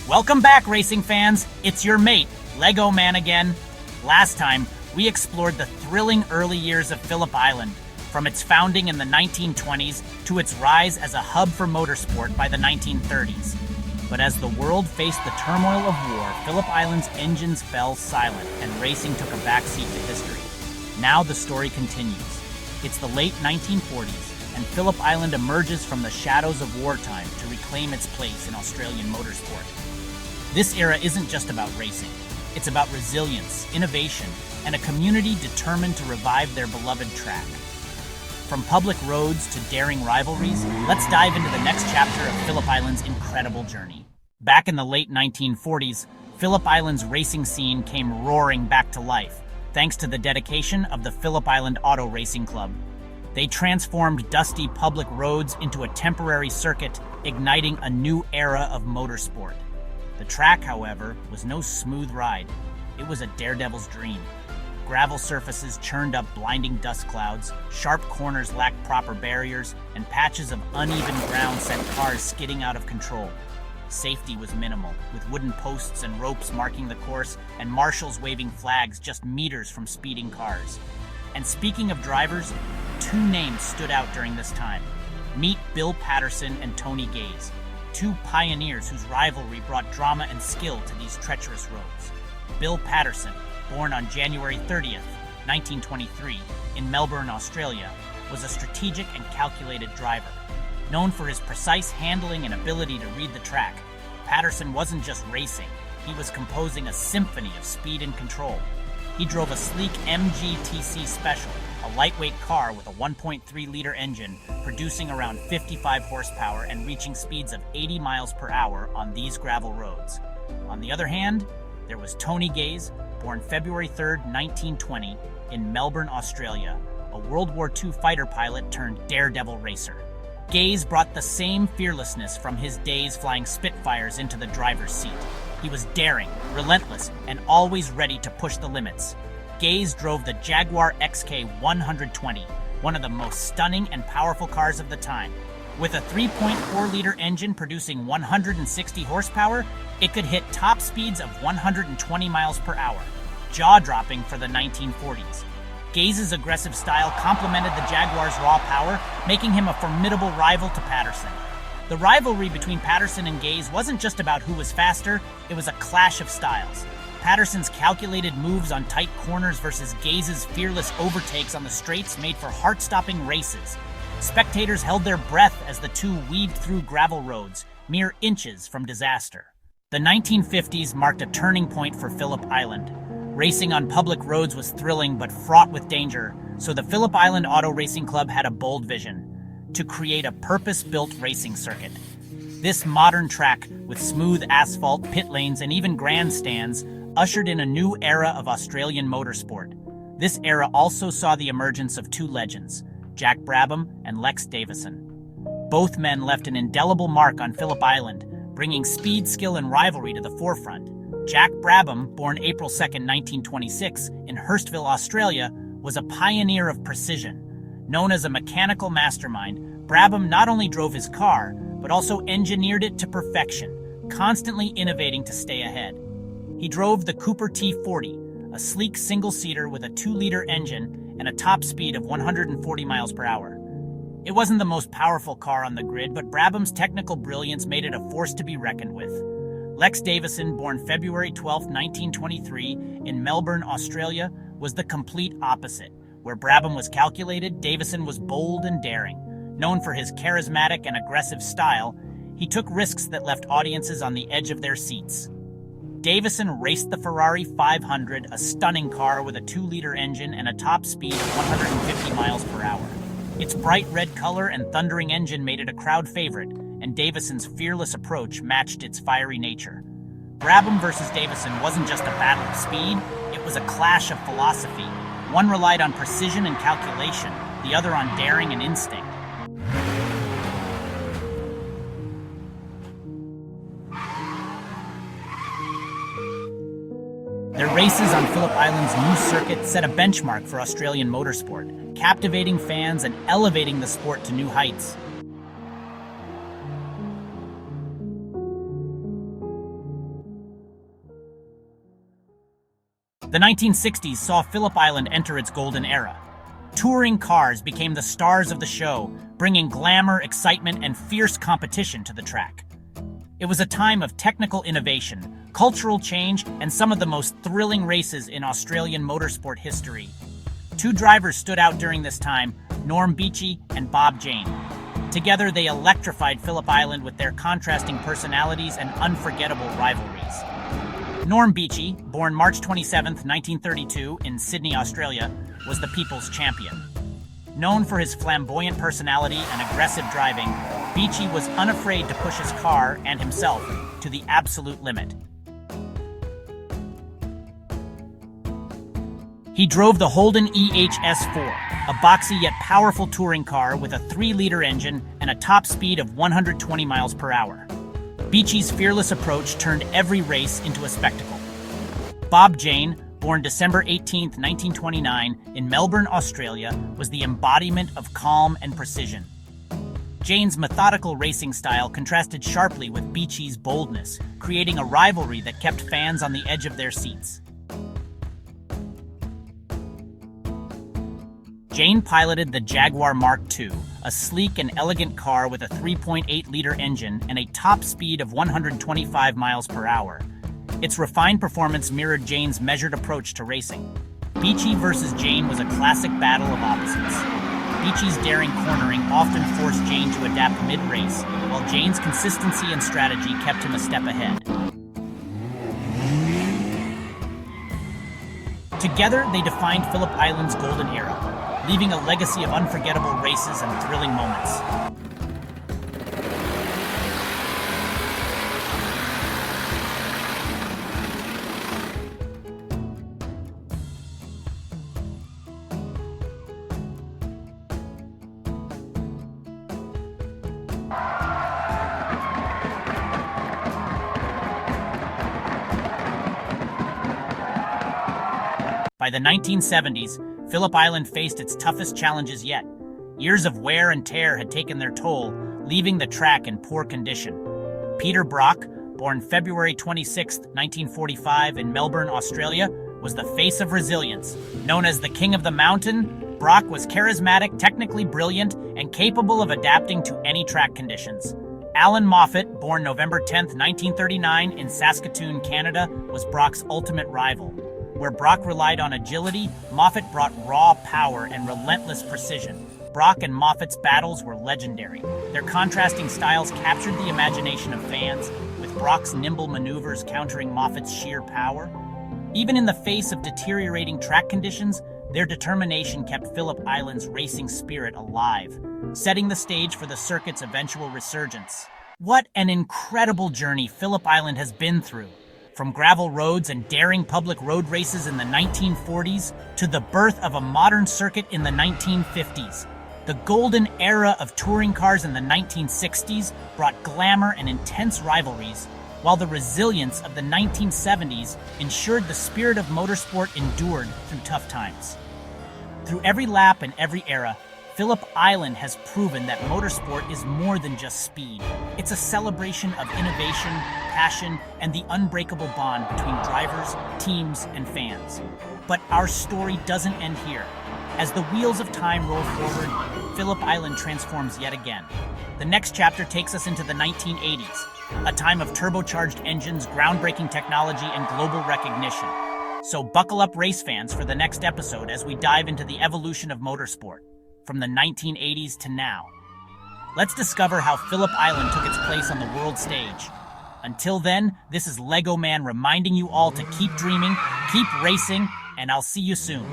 Welcome back, racing fans. It's your mate, Lego Man again. Last time, we explored the thrilling early years of Phillip Island, from its founding in the 1920s to its rise as a hub for motorsport by the 1930s. But as the world faced the turmoil of war, Phillip Island's engines fell silent and racing took a backseat to history. Now the story continues. It's the late 1940s, and Phillip Island emerges from the shadows of wartime to reclaim its place in Australian motorsport. This era isn't just about racing. It's about resilience, innovation, and a community determined to revive their beloved track. From public roads to daring rivalries, let's dive into the next chapter of Phillip Island's incredible journey. Back in the late 1940s, Phillip Island's racing scene came roaring back to life, thanks to the dedication of the Phillip Island Auto Racing Club. They transformed dusty public roads into a temporary circuit, igniting a new era of motorsport. The track, however, was no smooth ride. It was a daredevil's dream. Gravel surfaces churned up blinding dust clouds, sharp corners lacked proper barriers, and patches of uneven ground sent cars skidding out of control. Safety was minimal, with wooden posts and ropes marking the course, and marshals waving flags just meters from speeding cars. And speaking of drivers, two names stood out during this time. Meet Bill Patterson and Tony Gaze, two pioneers whose rivalry brought drama and skill to these treacherous roads. Bill Patterson, born on January 30th, 1923, in Melbourne, Australia, was a strategic and calculated driver. Known for his precise handling and ability to read the track, Patterson wasn't just racing, he was composing a symphony of speed and control. He drove a sleek MGTC Special, a lightweight car with a 1.3-liter engine, producing around 55 horsepower and reaching speeds of 80 miles per hour on these gravel roads. On the other hand, there was Tony Gaze, born February 3, 1920, in Melbourne, Australia, a World War II fighter pilot turned daredevil racer. Gaze brought the same fearlessness from his days flying Spitfires into the driver's seat. He was daring, relentless, and always ready to push the limits. Gaze drove the Jaguar XK 120, one of the most stunning and powerful cars of the time. With a 3.4-liter engine producing 160 horsepower, it could hit top speeds of 120 miles per hour, jaw-dropping for the 1940s. Gaze's aggressive style complemented the Jaguar's raw power, making him a formidable rival to Patterson. The rivalry between Patterson and Gaze wasn't just about who was faster, it was a clash of styles. Patterson's calculated moves on tight corners versus Gaze's fearless overtakes on the straights made for heart-stopping races. Spectators held their breath as the two weaved through gravel roads, mere inches from disaster. The 1950s marked a turning point for Phillip Island. Racing on public roads was thrilling but fraught with danger, so the Phillip Island Auto Racing Club had a bold vision: to create a purpose-built racing circuit. This modern track, with smooth asphalt, pit lanes, and even grandstands, ushered in a new era of Australian motorsport. This era also saw the emergence of two legends, Jack Brabham and Lex Davison. Both men left an indelible mark on Phillip Island, bringing speed, skill, and rivalry to the forefront. Jack Brabham, born April 2, 1926, in Hurstville, Australia, was a pioneer of precision. Known as a mechanical mastermind, Brabham not only drove his car, but also engineered it to perfection, constantly innovating to stay ahead. He drove the Cooper T40, a sleek single-seater with a 2-liter engine and a top speed of 140 miles per hour. It wasn't the most powerful car on the grid, but Brabham's technical brilliance made it a force to be reckoned with. Lex Davison, born February 12, 1923, in Melbourne, Australia, was the complete opposite. Where Brabham was calculated, Davison was bold and daring. Known for his charismatic and aggressive style, he took risks that left audiences on the edge of their seats. Davison raced the Ferrari 500, a stunning car with a 2-liter engine and a top speed of 150 miles per hour. Its bright red color and thundering engine made it a crowd favorite, and Davison's fearless approach matched its fiery nature. Brabham versus Davison wasn't just a battle of speed, it was a clash of philosophy. One relied on precision and calculation, the other on daring and instinct. Their races on Phillip Island's new circuit set a benchmark for Australian motorsport, captivating fans and elevating the sport to new heights. The 1960s saw Phillip Island enter its golden era. Touring cars became the stars of the show, bringing glamour, excitement, and fierce competition to the track. It was a time of technical innovation, cultural change, and some of the most thrilling races in Australian motorsport history. Two drivers stood out during this time, Norm Beechey and Bob Jane. Together, they electrified Phillip Island with their contrasting personalities and unforgettable rivalries. Norm Beechey, born March 27, 1932, in Sydney, Australia, was the people's champion. Known for his flamboyant personality and aggressive driving, Beechey was unafraid to push his car and himself to the absolute limit. He drove the Holden EHS4, a boxy yet powerful touring car with a 3-liter engine and a top speed of 120 miles per hour. Beechey's fearless approach turned every race into a spectacle. Bob Jane, born December 18, 1929, in Melbourne, Australia, was the embodiment of calm and precision. Jane's methodical racing style contrasted sharply with Beechey's boldness, creating a rivalry that kept fans on the edge of their seats. Jane piloted the Jaguar Mark II, a sleek and elegant car with a 3.8-liter engine and a top speed of 125 miles per hour. Its refined performance mirrored Jane's measured approach to racing. Beechey versus Jane was a classic battle of opposites. Beechey's daring cornering often forced Jane to adapt mid-race, while Jane's consistency and strategy kept him a step ahead. Together, they defined Phillip Island's golden era, leaving a legacy of unforgettable races and thrilling moments. By the 1970s, Phillip Island faced its toughest challenges yet. Years of wear and tear had taken their toll, leaving the track in poor condition. Peter Brock, born February 26, 1945 in Melbourne, Australia, was the face of resilience. Known as the King of the Mountain, Brock was charismatic, technically brilliant, and capable of adapting to any track conditions. Alan Moffat, born November 10, 1939 in Saskatoon, Canada, was Brock's ultimate rival. Where Brock relied on agility, Moffat brought raw power and relentless precision. Brock and Moffat's battles were legendary. Their contrasting styles captured the imagination of fans, with Brock's nimble maneuvers countering Moffat's sheer power. Even in the face of deteriorating track conditions, their determination kept Phillip Island's racing spirit alive, setting the stage for the circuit's eventual resurgence. What an incredible journey Phillip Island has been through. From gravel roads and daring public road races in the 1940s to the birth of a modern circuit in the 1950s. The golden era of touring cars in the 1960s brought glamour and intense rivalries, while the resilience of the 1970s ensured the spirit of motorsport endured through tough times. Through every lap and every era, Phillip Island has proven that motorsport is more than just speed. It's a celebration of innovation, passion, and the unbreakable bond between drivers, teams, and fans. But our story doesn't end here. As the wheels of time roll forward, Phillip Island transforms yet again. The next chapter takes us into the 1980s, a time of turbocharged engines, groundbreaking technology, and global recognition. So buckle up, race fans, for the next episode as we dive into the evolution of motorsport, from the 1980s to now. Let's discover how Phillip Island took its place on the world stage. Until then, this is Lego Man reminding you all to keep dreaming, keep racing, and I'll see you soon.